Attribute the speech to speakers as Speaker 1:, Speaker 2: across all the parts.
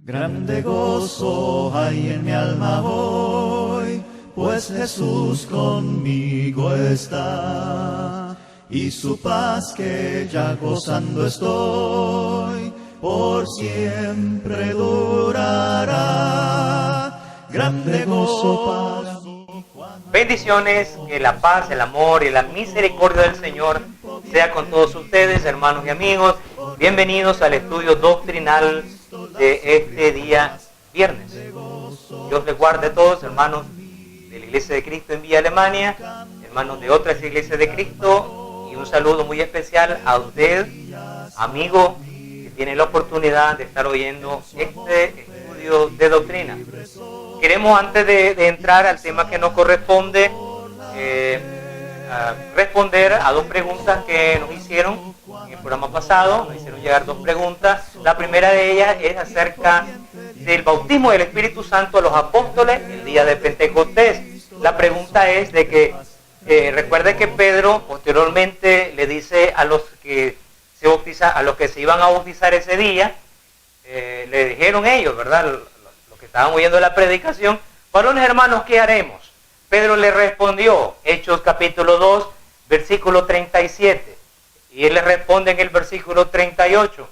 Speaker 1: Grande gozo hay en mi alma hoy, pues Jesús conmigo está, y su paz que ya gozando estoy, por siempre durará. Grande gozo para mí.
Speaker 2: Bendiciones, que la paz, el amor y la misericordia del Señor sea con todos ustedes, hermanos y amigos. Bienvenidos al estudio doctrinal de este día viernes. Dios les guarde a todos, hermanos de la Iglesia de Cristo en Villa Alemania, hermanos de otras iglesias de Cristo, y un saludo muy especial a usted, amigo, que tiene la oportunidad de estar oyendo este estudio de doctrina. Queremos, antes de entrar al tema que nos corresponde, responder a dos preguntas que nos hicieron en el programa pasado. Nos hicieron llegar dos preguntas. La primera de ellas es acerca del bautismo del Espíritu Santo a los apóstoles el día de Pentecostés. La pregunta es de que recuerde que Pedro posteriormente le dice a los que se iban a bautizar ese día, le dijeron ellos, ¿verdad? Los que estaban oyendo la predicación: varones hermanos, ¿qué haremos? Pedro le respondió, Hechos capítulo 2, versículo 37. Y él le responde en el versículo 38.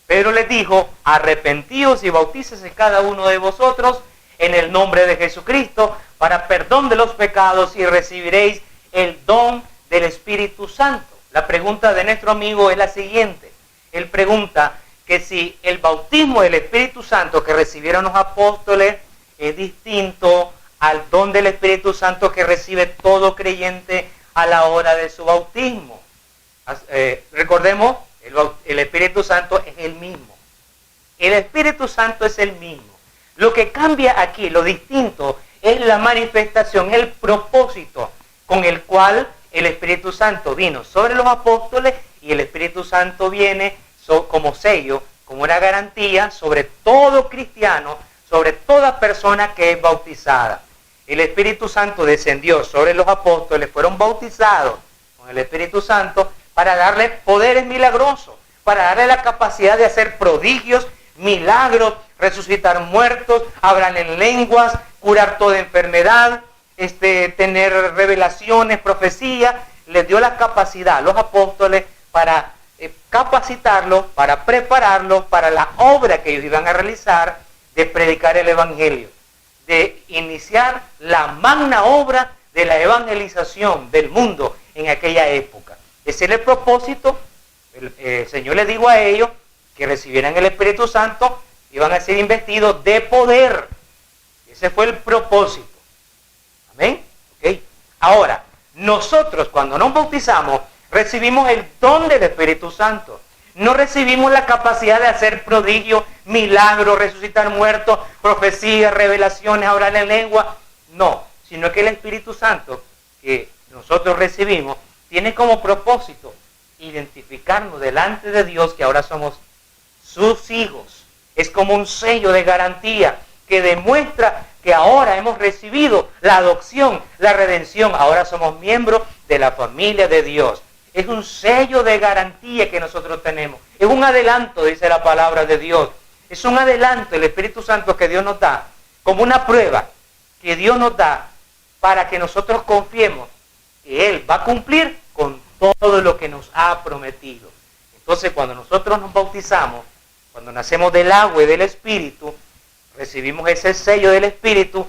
Speaker 2: Pedro les dijo: arrepentíos y bautícese cada uno de vosotros en el nombre de Jesucristo para perdón de los pecados, y recibiréis el don del Espíritu Santo. La pregunta de nuestro amigo es la siguiente. Él pregunta que si el bautismo del Espíritu Santo que recibieron los apóstoles es distinto al don del Espíritu Santo que recibe todo creyente a la hora de su bautismo. Recordemos, el Espíritu Santo es el mismo. El Espíritu Santo es el mismo. Lo que cambia aquí, lo distinto, es la manifestación, el propósito con el cual el Espíritu Santo vino sobre los apóstoles, y el Espíritu Santo viene como sello, como una garantía sobre todo cristiano, sobre toda persona que es bautizada. El Espíritu Santo descendió sobre los apóstoles, fueron bautizados con el Espíritu Santo para darles poderes milagrosos, para darle la capacidad de hacer prodigios, milagros, resucitar muertos, hablar en lenguas, curar toda enfermedad, tener revelaciones, profecías. Les dio la capacidad a los apóstoles para capacitarlos, para prepararlos para la obra que ellos iban a realizar de predicar el Evangelio, de iniciar la magna obra de la evangelización del mundo en aquella época. Ese era el propósito. El Señor les dijo a ellos que recibieran el Espíritu Santo, iban a ser investidos de poder. Ese fue el propósito. Amén. ¿Okay? Ahora, nosotros cuando nos bautizamos recibimos el don del Espíritu Santo. No recibimos la capacidad de hacer prodigios, milagros, resucitar muertos, profecías, revelaciones, hablar en lengua. No, sino que el Espíritu Santo que nosotros recibimos tiene como propósito identificarnos delante de Dios que ahora somos sus hijos. Es como un sello de garantía que demuestra que ahora hemos recibido la adopción, la redención. Ahora somos miembros de la familia de Dios. Es un sello de garantía que nosotros tenemos. Es un adelanto, dice la palabra de Dios. Es un adelanto, el Espíritu Santo que Dios nos da, como una prueba que Dios nos da para que nosotros confiemos que Él va a cumplir con todo lo que nos ha prometido. Entonces, cuando nosotros nos bautizamos, cuando nacemos del agua y del Espíritu, recibimos ese sello del Espíritu,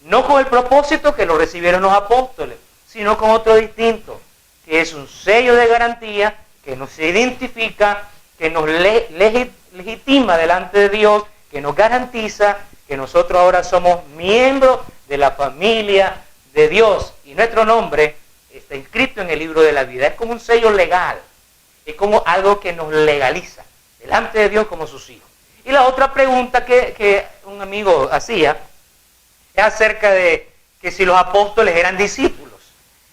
Speaker 2: no con el propósito que lo recibieron los apóstoles, sino con otro distinto, que es un sello de garantía que nos identifica, que nos legitima delante de Dios, que nos garantiza que nosotros ahora somos miembros de la familia de Dios, y nuestro nombre está inscrito en el libro de la vida. Es como un sello legal, es como algo que nos legaliza delante de Dios como sus hijos. Y la otra pregunta que un amigo hacía es acerca de que si los apóstoles eran discípulos.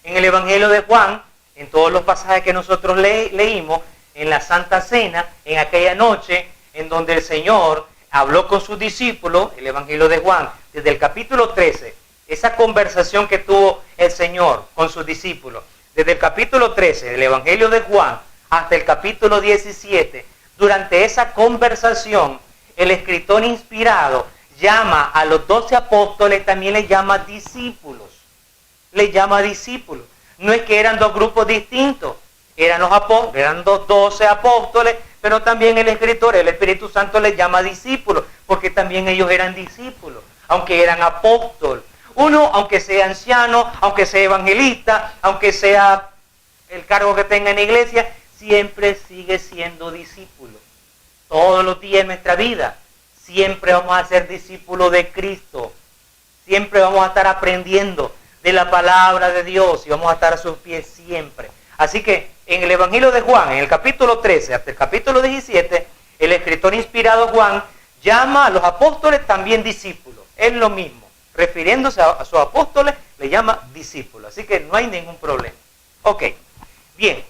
Speaker 2: En el Evangelio de Juan, en todos los pasajes que nosotros leímos, en la Santa Cena, en aquella noche en donde el Señor habló con sus discípulos, el Evangelio de Juan, desde el capítulo 13, esa conversación que tuvo el Señor con sus discípulos, desde el capítulo 13 del Evangelio de Juan hasta el capítulo 17, durante esa conversación, el escritor inspirado llama a los 12 apóstoles, también les llama discípulos. Les llama discípulos. No es que eran dos grupos distintos, eran los apóstoles, eran 12 apóstoles, pero también el escritor, el Espíritu Santo les llama discípulos, porque también ellos eran discípulos, aunque eran apóstoles. Uno, aunque sea anciano, aunque sea evangelista, aunque sea el cargo que tenga en la iglesia, siempre sigue siendo discípulo. Todos los días de nuestra vida, siempre vamos a ser discípulos de Cristo. Siempre vamos a estar aprendiendo de la palabra de Dios y vamos a estar a sus pies siempre. Así que en el Evangelio de Juan, en el capítulo 13 hasta el capítulo 17, el escritor inspirado Juan llama a los apóstoles también discípulos. Es lo mismo. Refiriéndose a sus apóstoles, le llama discípulos. Así que no hay ningún problema. Ok, bien.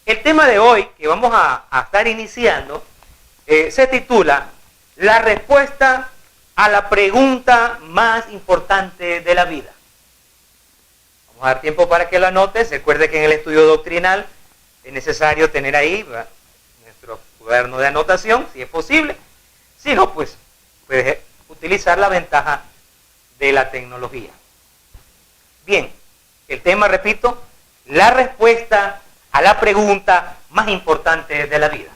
Speaker 2: El tema de hoy que vamos a estar iniciando se titula La respuesta a la pregunta más importante de la vida. Vamos a dar tiempo para que lo anotes. Recuerde que en el estudio doctrinal es necesario tener ahí nuestro cuaderno de anotación, si es posible. Si no, pues puedes utilizar la ventaja de la tecnología. Bien, el tema, repito, la respuesta a la pregunta más importante de la vida.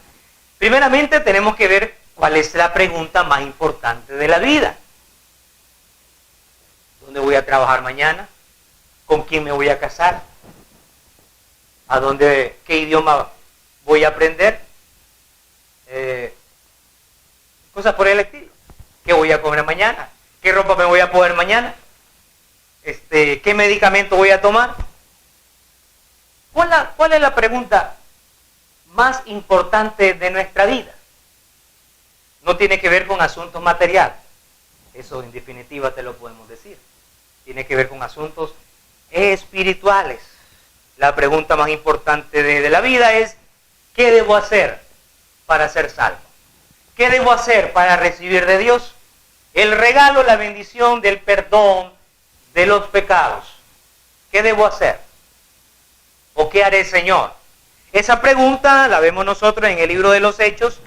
Speaker 2: Primeramente tenemos que ver cuál es la pregunta más importante de la vida. ¿Dónde voy a trabajar mañana? ¿Con quién me voy a casar? ¿Qué idioma voy a aprender? Cosas por el estilo. ¿Qué voy a comer mañana? ¿Qué ropa me voy a poner mañana? ¿Qué medicamento voy a tomar? ¿Cuál es la pregunta más importante de nuestra vida? No tiene que ver con asuntos materiales. Eso en definitiva te lo podemos decir. Tiene que ver con asuntos espirituales. La pregunta más importante de la vida es, ¿qué debo hacer para ser salvo? ¿Qué debo hacer para recibir de Dios el regalo, la bendición del perdón de los pecados? ¿Qué debo hacer? ¿O qué haré, Señor? Esa pregunta la vemos nosotros en el libro de los Hechos.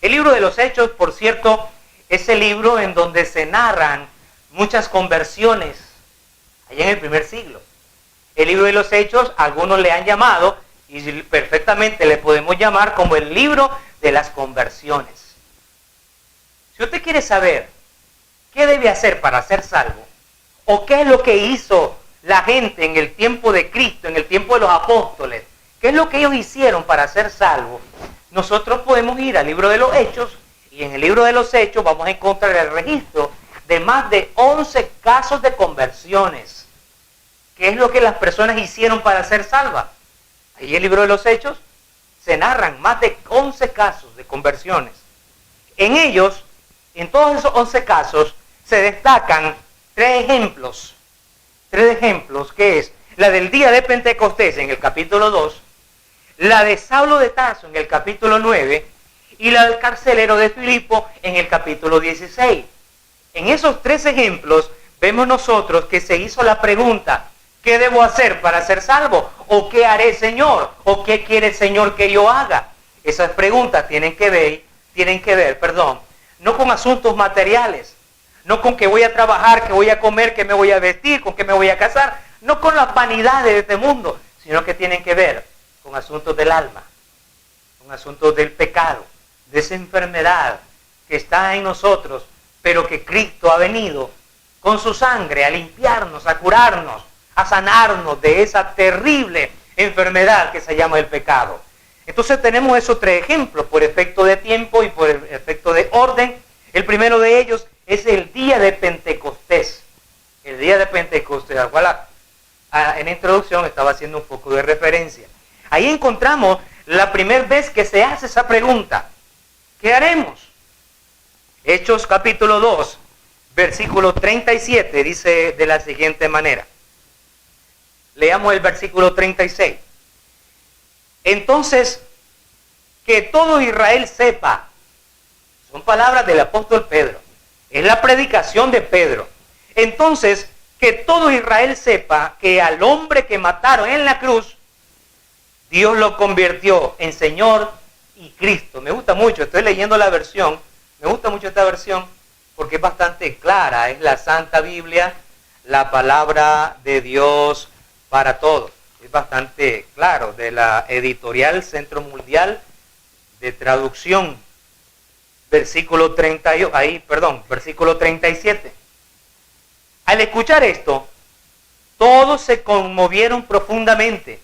Speaker 2: El libro de los Hechos, por cierto, es el libro en donde se narran muchas conversiones allá en el primer siglo. El libro de los Hechos, algunos le han llamado, y perfectamente le podemos llamar como el libro de las conversiones. Si usted quiere saber qué debe hacer para ser salvo, o qué es lo que hizo la gente en el tiempo de Cristo, en el tiempo de los apóstoles, qué es lo que ellos hicieron para ser salvos, nosotros podemos ir al libro de los Hechos, y en el libro de los Hechos vamos a encontrar el registro de más de 11 casos de conversiones. ¿Qué es lo que las personas hicieron para ser salvas? Ahí en el libro de los Hechos se narran más de 11 casos de conversiones. En ellos, en todos esos 11 casos, se destacan tres ejemplos, que es la del día de Pentecostés en el capítulo 2, la de Saulo de Tarso en el capítulo 9 y la del carcelero de Filipo en el capítulo 16. En esos tres ejemplos vemos nosotros que se hizo la pregunta, ¿qué debo hacer para ser salvo? ¿O qué haré, Señor? ¿O qué quiere el Señor que yo haga? Esas preguntas tienen que ver, no con asuntos materiales, no con qué voy a trabajar, qué voy a comer, qué me voy a vestir, con qué me voy a casar, no con las vanidades de este mundo, sino que tienen que ver con asuntos del alma, con asuntos del pecado, de esa enfermedad que está en nosotros, pero que Cristo ha venido con su sangre a limpiarnos, a curarnos, a sanarnos de esa terrible enfermedad que se llama el pecado. Entonces tenemos esos tres ejemplos por efecto de tiempo y por efecto de orden. El primero de ellos es el día de Pentecostés. El día de Pentecostés, al cual en la introducción estaba haciendo un poco de referencia. Ahí encontramos la primera vez que se hace esa pregunta. ¿Qué haremos? Hechos capítulo 2, versículo 37 dice de la siguiente manera. Leamos el versículo 36. Entonces, que todo Israel sepa, son palabras del apóstol Pedro, es la predicación de Pedro. Entonces, que todo Israel sepa que al hombre que mataron en la cruz, Dios lo convirtió en Señor y Cristo. Me gusta mucho, estoy leyendo la versión Me gusta mucho esta versión porque es bastante clara. Es la Santa Biblia, la palabra de Dios para todos. Es bastante claro, de la editorial Centro Mundial de Traducción. Versículo 37. Al escuchar esto, todos se conmovieron profundamente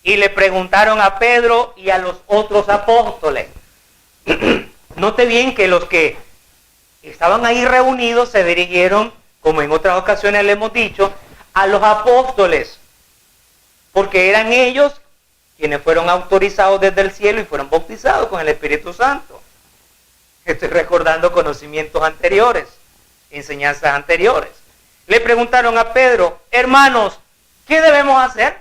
Speaker 2: y le preguntaron a Pedro y a los otros apóstoles. Note bien que los que estaban ahí reunidos se dirigieron, como en otras ocasiones le hemos dicho, a los apóstoles, porque eran ellos quienes fueron autorizados desde el cielo y fueron bautizados con el Espíritu Santo. Estoy recordando conocimientos anteriores, enseñanzas anteriores. Le preguntaron a Pedro, hermanos, ¿qué debemos hacer?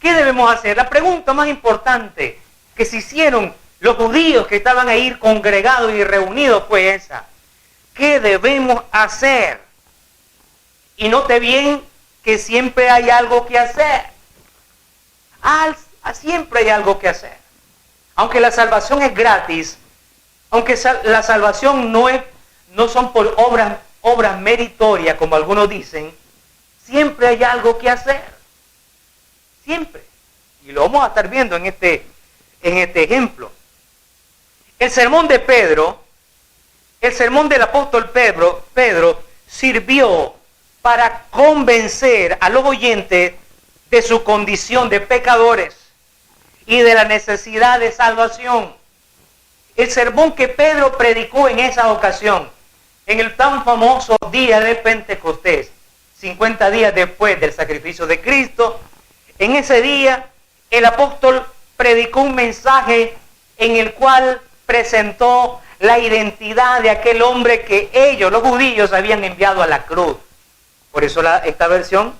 Speaker 2: ¿Qué debemos hacer? La pregunta más importante que se hicieron los judíos que estaban ahí congregados y reunidos fue esa. ¿Qué debemos hacer? Y note bien que siempre hay algo que hacer. Siempre hay algo que hacer. Aunque la salvación es gratis, aunque la salvación no son por obras meritorias, como algunos dicen, siempre hay algo que hacer. Siempre. Y lo vamos a estar viendo en este ejemplo. El sermón de Pedro, el sermón del apóstol Pedro sirvió para convencer a los oyentes de su condición de pecadores y de la necesidad de salvación. El sermón que Pedro predicó en esa ocasión, en el tan famoso día de Pentecostés, 50 días después del sacrificio de Cristo, en ese día el apóstol predicó un mensaje en el cual presentó la identidad de aquel hombre que ellos, los judíos, habían enviado a la cruz. Por eso esta versión,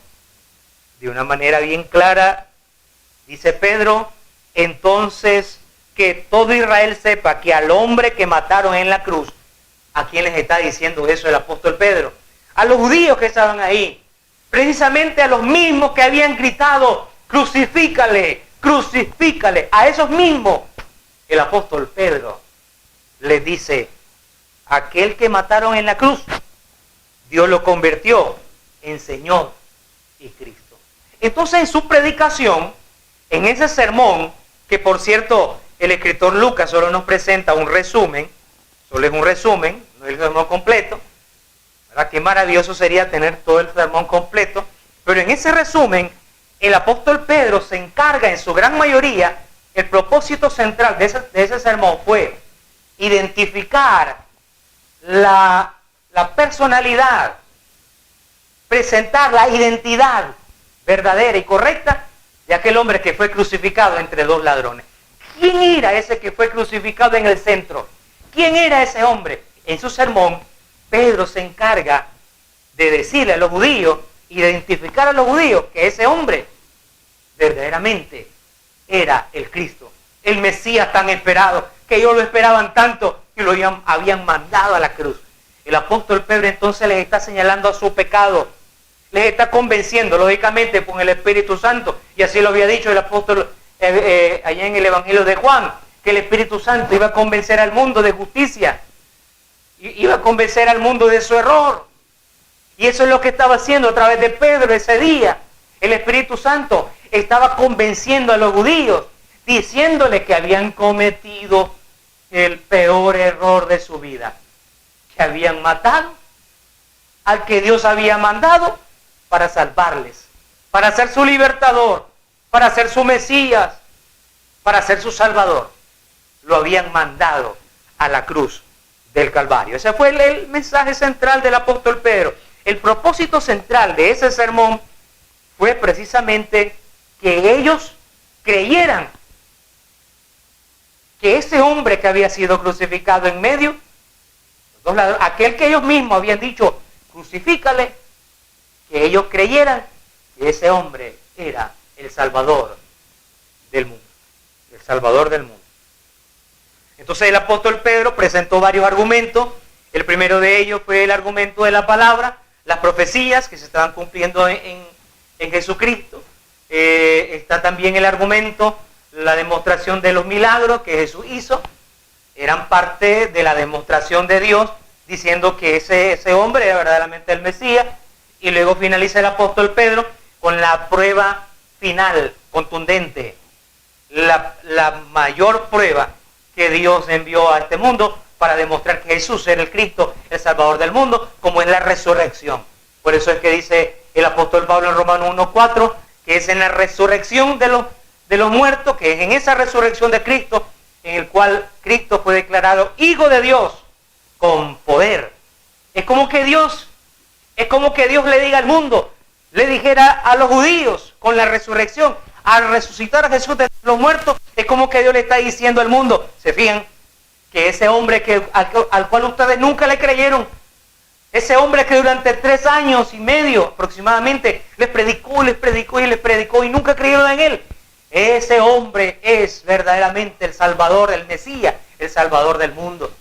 Speaker 2: de una manera bien clara, dice Pedro, entonces que todo Israel sepa que al hombre que mataron en la cruz, ¿a quién les está diciendo eso el apóstol Pedro? A los judíos que estaban ahí, precisamente a los mismos que habían gritado, crucifícale, crucifícale, a esos mismos. El apóstol Pedro les dice, aquel que mataron en la cruz, Dios lo convirtió en Señor y Cristo. Entonces en su predicación, en ese sermón, que por cierto el escritor Lucas solo nos presenta un resumen, solo es un resumen, no es el sermón completo, ¿verdad? Qué maravilloso sería tener todo el sermón completo, pero en ese resumen el apóstol Pedro se encarga en su gran mayoría, el propósito central de ese sermón fue identificar la personalidad, presentar la identidad verdadera y correcta de aquel hombre que fue crucificado entre dos ladrones. ¿Quién era ese que fue crucificado en el centro? ¿Quién era ese hombre? En su sermón, Pedro se encarga de decirle a los judíos, identificar a los judíos, que ese hombre verdaderamente era el Cristo, el Mesías tan esperado, que ellos lo esperaban tanto que lo habían mandado a la cruz. El apóstol Pedro entonces les está señalando a su pecado, les está convenciendo, lógicamente, con el Espíritu Santo, y así lo había dicho el apóstol allá en el Evangelio de Juan, que el Espíritu Santo iba a convencer al mundo de justicia, iba a convencer al mundo de su error. Y eso es lo que estaba haciendo a través de Pedro ese día. El Espíritu Santo estaba convenciendo a los judíos, diciéndoles que habían cometido el peor error de su vida, que habían matado al que Dios había mandado para salvarles, para ser su libertador, para ser su Mesías, para ser su Salvador. Lo habían mandado a la cruz del Calvario. Ese fue el mensaje central del apóstol Pedro. El propósito central de ese sermón fue precisamente que ellos creyeran que ese hombre que había sido crucificado en medio, aquel que ellos mismos habían dicho, crucifícale, que ellos creyeran que ese hombre era el Salvador del mundo. El Salvador del mundo. Entonces el apóstol Pedro presentó varios argumentos. El primero de ellos fue el argumento de la palabra, las profecías que se estaban cumpliendo en Jesucristo. Está también el argumento, la demostración de los milagros que Jesús hizo. eran parte de la demostración de Dios, diciendo que ese hombre era verdaderamente el Mesías. Y luego finaliza el apóstol Pedro con la prueba final, contundente, la mayor prueba que Dios envió a este mundo para demostrar que Jesús era el Cristo, el Salvador del mundo, como es la resurrección. Por eso es que dice el apóstol Pablo en Romanos 1:4, que es en la resurrección de los muertos, que es en esa resurrección de Cristo, en el cual Cristo fue declarado Hijo de Dios con poder. Es como que Dios le diga al mundo, le dijera a los judíos con la resurrección, al resucitar a Jesús de los muertos, es como que Dios le está diciendo al mundo, ¿se fijan? Que ese hombre al cual ustedes nunca le creyeron, ese hombre que durante 3 años y medio aproximadamente les predicó y nunca creyeron en él, ese hombre es verdaderamente el Salvador, el Mesías, el Salvador del mundo.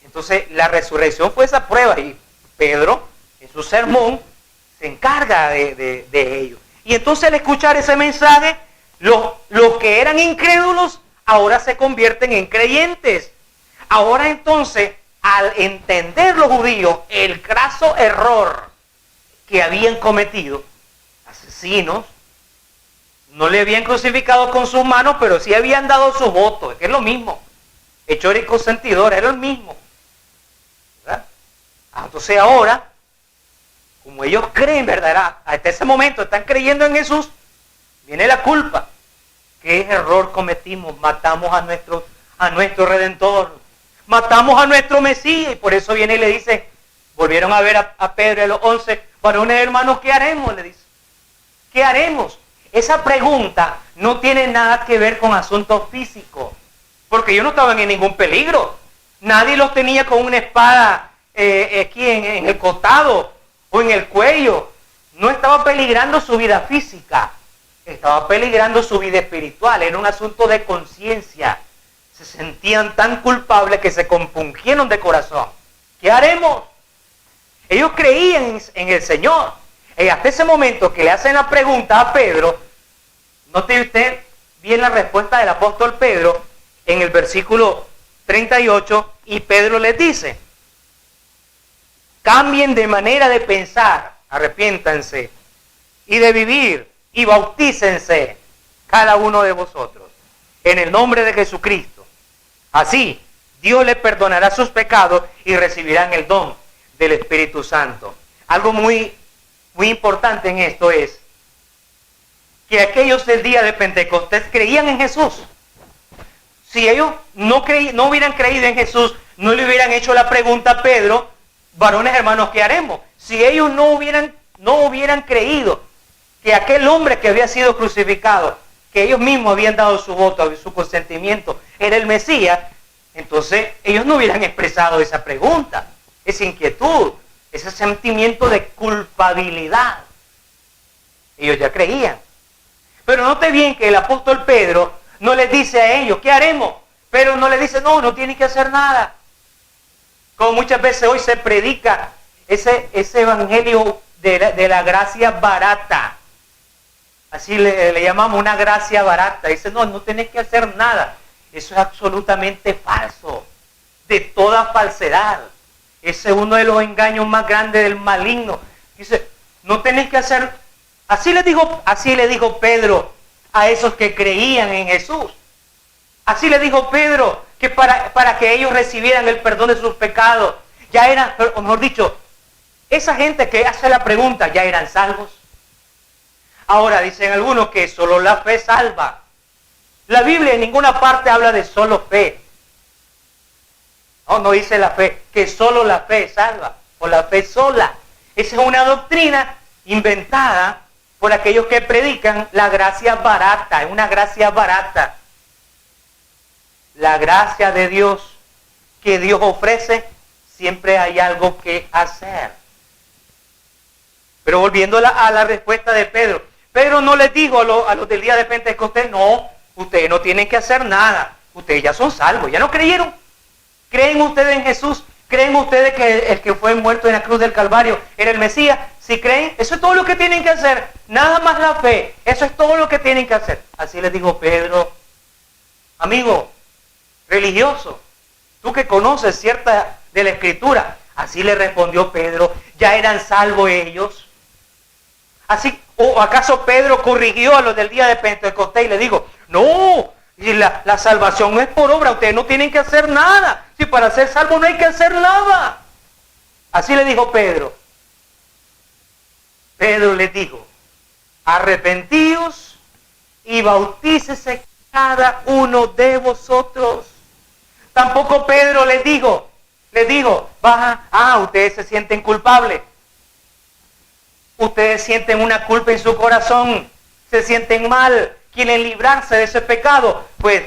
Speaker 2: Entonces la resurrección fue esa prueba y Pedro en su sermón se encarga de ello. Y entonces al escuchar ese mensaje, los que eran incrédulos ahora se convierten en creyentes. Ahora entonces, al entender los judíos el graso error que habían cometido, asesinos, no le habían crucificado con sus manos, pero sí habían dado su voto, es que es lo mismo. Hechores y consentidores, era el mismo. ¿Verdad? Entonces ahora, como ellos creen, ¿verdad? Hasta ese momento están creyendo en Jesús, viene la culpa. ¿Qué error cometimos? Matamos a nuestro Redentor, matamos a nuestro Mesías, y por eso viene y le dice, volvieron a ver a Pedro y a los 11 varones hermanos, ¿qué haremos? Le dice, ¿qué haremos? Esa pregunta no tiene nada que ver con asuntos físicos, porque ellos no estaban en ningún peligro. Nadie los tenía con una espada aquí en el costado o en el cuello. No estaba peligrando su vida física, estaba peligrando su vida espiritual. Era un asunto de conciencia. Se sentían tan culpables que se compungieron de corazón. ¿Qué haremos? Ellos creían en el Señor. Y hasta ese momento que le hacen la pregunta a Pedro, note usted bien la respuesta del apóstol Pedro en el versículo 38, y Pedro les dice, cambien de manera de pensar, arrepiéntanse, y de vivir, y bautícense cada uno de vosotros, en el nombre de Jesucristo. Así, Dios les perdonará sus pecados y recibirán el don del Espíritu Santo. Algo muy importante en esto es que aquellos del día de Pentecostés creían en Jesús. Si ellos no hubieran creído en Jesús, no le hubieran hecho la pregunta a Pedro, varones hermanos, ¿qué haremos? Si ellos no hubieran creído que aquel hombre que había sido crucificado, que ellos mismos habían dado su voto, su consentimiento, era el Mesías, entonces ellos no hubieran expresado esa pregunta, esa inquietud, ese sentimiento de culpabilidad. Ellos ya creían. Pero note bien que el apóstol Pedro no les dice a ellos, ¿qué haremos? Pero no les dice, no tienen que hacer nada. Como muchas veces hoy se predica ese evangelio de la gracia barata. Así le llamamos una gracia barata. Dice, no tenés que hacer nada. Eso es absolutamente falso. De toda falsedad. Ese es uno de los engaños más grandes del maligno. Dice, no tenés que hacer. Así le dijo Pedro a esos que creían en Jesús. Así le dijo Pedro que para que ellos recibieran el perdón de sus pecados, ya eran, o mejor dicho, esa gente que hace la pregunta, ya eran salvos. Ahora dicen algunos que solo la fe salva. La Biblia en ninguna parte habla de solo fe. No dice la fe, que solo la fe salva, o la fe sola. Esa es una doctrina inventada por aquellos que predican la gracia barata, es una gracia barata. La gracia de Dios que Dios ofrece, siempre hay algo que hacer. Pero volviendo a la respuesta de Pedro, Pedro no les dijo a los del día de Pentecostés, no, ustedes no tienen que hacer nada, ustedes ya son salvos, ya no creyeron. ¿Creen ustedes en Jesús? ¿Creen ustedes que el que fue muerto en la cruz del Calvario era el Mesías? Si creen, eso es todo lo que tienen que hacer. Nada más la fe. Eso es todo lo que tienen que hacer. Así les dijo Pedro. Amigo, religioso, Tú que conoces cierta de la Escritura. Así le respondió Pedro. ¿Ya eran salvos ellos? Así, ¿o acaso Pedro corrigió a los del día de Pentecostés y le dijo, no, y la salvación no es por obra, ustedes no tienen que hacer nada. Si para ser salvo no hay que hacer nada. Así le dijo Pedro. Pedro les dijo, arrepentíos y bautícese cada uno de vosotros. Tampoco Pedro les dijo, ustedes se sienten culpables. Ustedes sienten una culpa en su corazón, se sienten mal, quieren librarse de ese pecado. Pues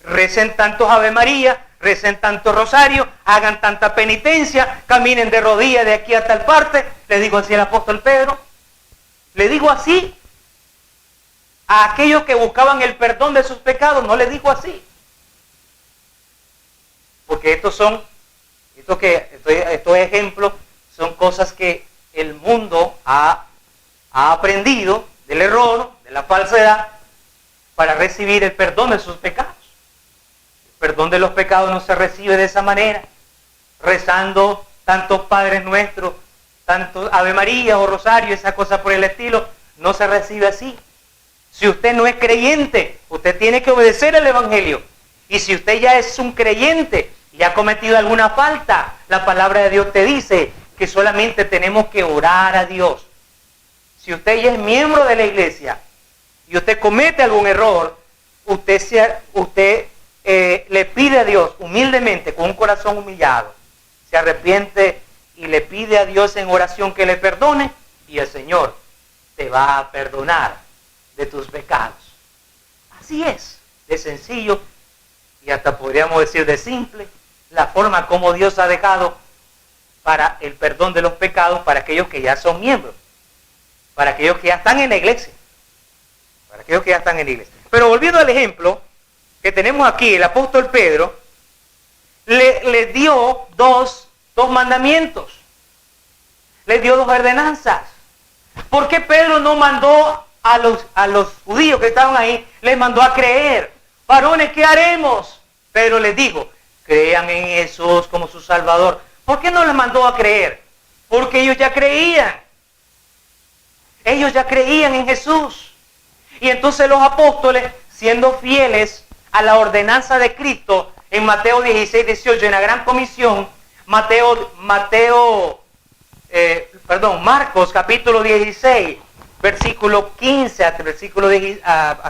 Speaker 2: recen tantos Ave María, recen tanto rosario, hagan tanta penitencia, caminen de rodillas de aquí a tal parte. Le digo así al apóstol Pedro. Le digo así a aquellos que buscaban el perdón de sus pecados. No les digo así. Porque estos ejemplos son cosas que el mundo ha aprendido del error, de la falsedad, para recibir el perdón de sus pecados. El perdón de los pecados no se recibe de esa manera, rezando tantos Padres Nuestros, tantos Ave María o Rosario, esa cosa por el estilo, no se recibe así. Si usted no es creyente, usted tiene que obedecer el Evangelio. Y si usted ya es un creyente y ha cometido alguna falta, la palabra de Dios te dice que solamente tenemos que orar a Dios. Si usted ya es miembro de la iglesia y usted comete algún error, usted le pide a Dios humildemente, con un corazón humillado, se arrepiente y le pide a Dios en oración que le perdone, y el Señor te va a perdonar de tus pecados. Así es, de sencillo y hasta podríamos decir de simple, la forma como Dios ha dejado para el perdón de los pecados para aquellos que ya son miembros, para aquellos que ya están en la iglesia, Pero volviendo al ejemplo que tenemos aquí, el apóstol Pedro le dio dos mandamientos, le dio 2 ordenanzas. ¿Por qué Pedro no mandó a los judíos que estaban ahí, les mandó a creer? Varones, ¿qué haremos? Pedro les dijo, crean en Jesús como su Salvador. ¿Por qué no les mandó a creer? Porque ellos ya creían. Ellos ya creían en Jesús. Y entonces los apóstoles, siendo fieles a la ordenanza de Cristo, en Mateo 16, 18, en la Gran Comisión, Marcos capítulo 16, versículo 15 hasta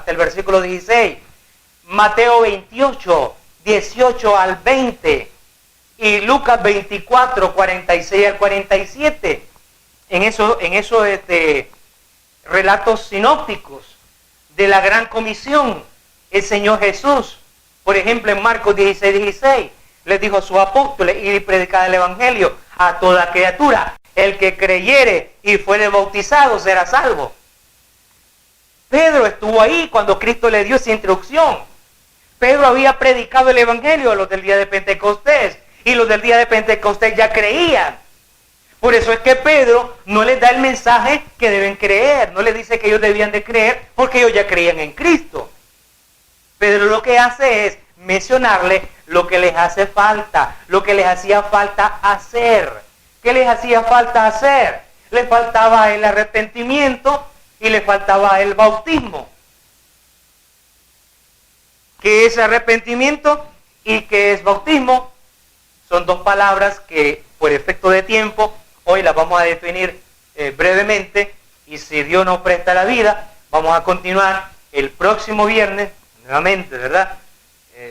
Speaker 2: el versículo 16, Mateo 28, 18 al 20, y Lucas 24, 46 al 47. En esos relatos sinópticos de la Gran Comisión, el Señor Jesús, por ejemplo, en Marcos 16, 16, les dijo a sus apóstoles, ir y predicar el Evangelio a toda criatura. El que creyere y fuere bautizado será salvo. Pedro estuvo ahí cuando Cristo le dio esa instrucción. Pedro había predicado el Evangelio a los del día de Pentecostés, y los del día de Pentecostés ya creían. Por eso es que Pedro no les da el mensaje que deben creer, no les dice que ellos debían de creer, porque ellos ya creían en Cristo. Pedro lo que hace es mencionarles lo que les hace falta, lo que les hacía falta hacer. ¿Qué les hacía falta hacer? Les faltaba el arrepentimiento y les faltaba el bautismo. ¿Qué es arrepentimiento y qué es bautismo? Son 2 palabras que por efecto de tiempo hoy las vamos a definir brevemente, y si Dios nos presta la vida, vamos a continuar el próximo viernes, nuevamente, ¿verdad?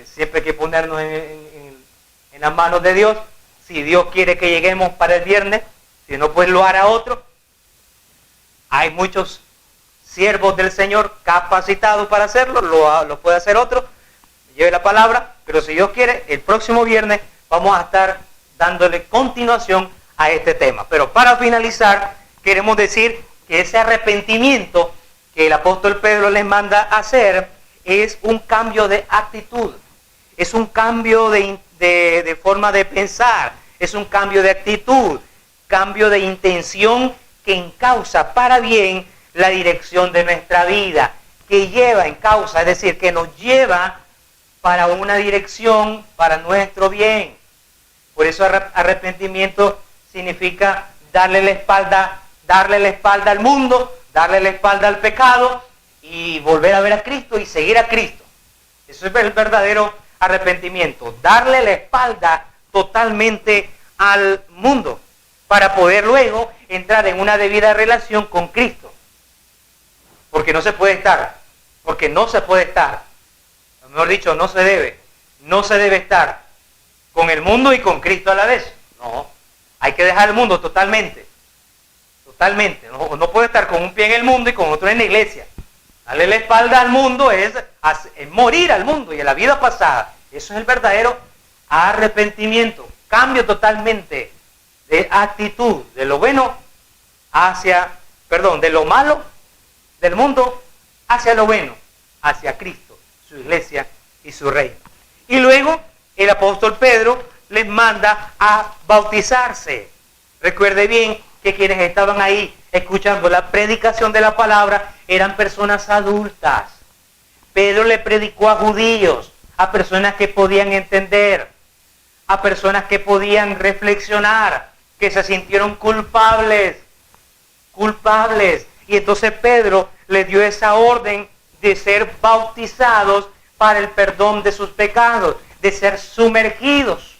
Speaker 2: Siempre hay que ponernos en las manos de Dios. Si Dios quiere que lleguemos para el viernes, si no, pues lo hará otro. Hay muchos siervos del Señor capacitados para hacerlo, lo puede hacer otro, lleve la palabra, pero si Dios quiere, el próximo viernes vamos a estar dándole continuación a este tema. Pero para finalizar, queremos decir que ese arrepentimiento que el apóstol Pedro les manda hacer es un cambio de actitud, es un cambio de forma de pensar, es un cambio de actitud, cambio de intención que encausa para bien la dirección de nuestra vida, que lleva en causa, es decir, que nos lleva para una dirección, para nuestro bien. Por eso arrepentimiento significa darle la espalda al mundo, darle la espalda al pecado y volver a ver a Cristo y seguir a Cristo. Eso es el verdadero arrepentimiento, darle la espalda totalmente al mundo para poder luego entrar en una debida relación con Cristo. Porque no se puede estar, mejor dicho, no se debe estar con el mundo y con Cristo a la vez. No, hay que dejar el mundo totalmente. No puede estar con un pie en el mundo y con otro en la iglesia. Darle la espalda al mundo es morir al mundo y a la vida pasada. Eso es el verdadero arrepentimiento. Cambio totalmente de actitud, de lo malo del mundo hacia lo bueno, hacia Cristo, su iglesia y su reino. Y luego el apóstol Pedro les manda a bautizarse. Recuerde bien que quienes estaban ahí escuchando la predicación de la palabra eran personas adultas. Pedro le predicó a judíos, a personas que podían entender, a personas que podían reflexionar, que se sintieron culpables. Y entonces Pedro le dio esa orden de ser bautizados para el perdón de sus pecados, de ser sumergidos.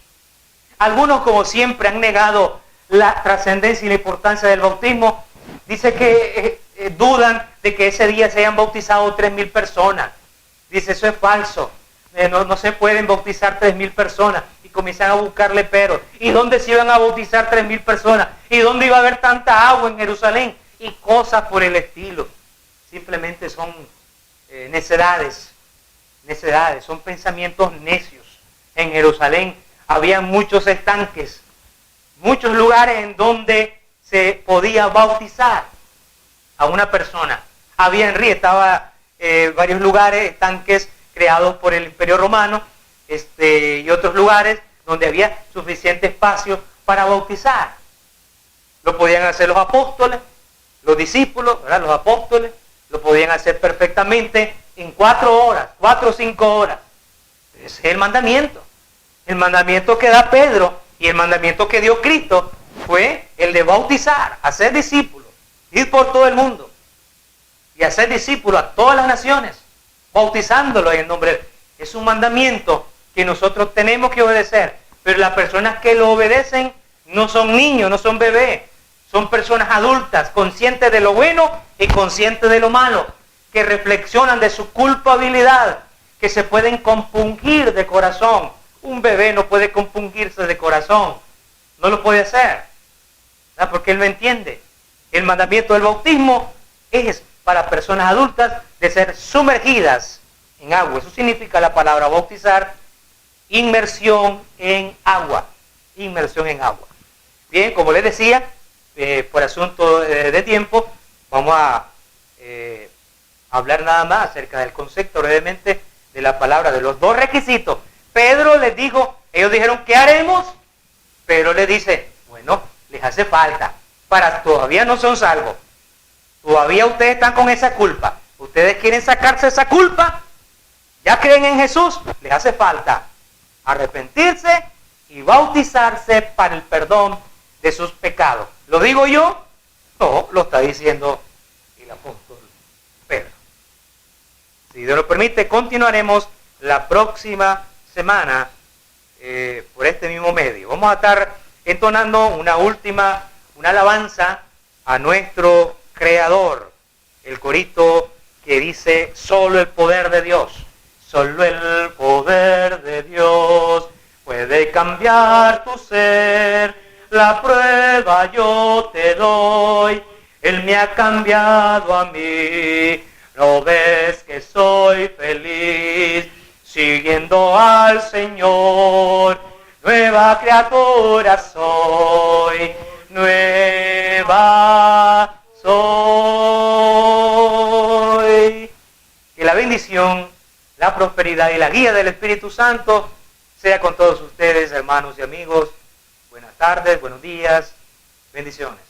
Speaker 2: Algunos, como siempre, han negado la trascendencia y la importancia del bautismo. Dice que dudan de que ese día se hayan bautizado 3,000 personas. Dice, eso es falso. No se pueden bautizar 3,000 personas. Y comienzan a buscarle peros. ¿Y dónde se iban a bautizar 3,000 personas? ¿Y dónde iba a haber tanta agua en Jerusalén? Y cosas por el estilo. Simplemente son necedades, son pensamientos necios. En Jerusalén había muchos estanques, muchos lugares en donde se podía bautizar a una persona. Había en río, estaba varios lugares, estanques creados por el Imperio Romano, y otros lugares donde había suficiente espacio para bautizar. Lo podían hacer los apóstoles, los discípulos, ¿verdad? Los apóstoles, lo podían hacer perfectamente en 4 o 5 horas. Ese es el mandamiento. El mandamiento que da Pedro y el mandamiento que dio Cristo fue el de bautizar, hacer discípulos, ir por todo el mundo y hacer discípulos a todas las naciones, bautizándolos en el nombre de Él. Es un mandamiento que nosotros tenemos que obedecer, pero las personas que lo obedecen no son niños, no son bebés, son personas adultas, conscientes de lo bueno y conscientes de lo malo, que reflexionan de su culpabilidad, que se pueden compungir de corazón. Un bebé no puede compungirse de corazón, no lo puede hacer, ¿verdad? Porque él no entiende. El mandamiento del bautismo es para personas adultas de ser sumergidas en agua. Eso significa la palabra bautizar, inmersión en agua. Bien, como les decía, por asunto de tiempo, vamos a hablar nada más acerca del concepto brevemente de la palabra, de los 2 requisitos. Pedro les dijo, ellos dijeron, ¿qué haremos? Pedro les dice, bueno, les hace falta, todavía no son salvos, todavía ustedes están con esa culpa, ustedes quieren sacarse esa culpa, ya creen en Jesús, les hace falta arrepentirse y bautizarse para el perdón de sus pecados. ¿Lo digo yo? No, lo está diciendo el apóstol Pedro. Si Dios lo permite, continuaremos la próxima semana por este mismo medio. Vamos a estar entonando una alabanza a nuestro Creador. El corito que dice, solo el poder de Dios, solo el poder de Dios puede cambiar tu ser. La prueba yo te doy, Él me ha cambiado a mí. ¿No ves que soy feliz siguiendo al Señor? Nueva criatura soy, nueva soy. Que la bendición, la prosperidad y la guía del Espíritu Santo sea con todos ustedes, hermanos y amigos. Buenas tardes, buenos días, bendiciones.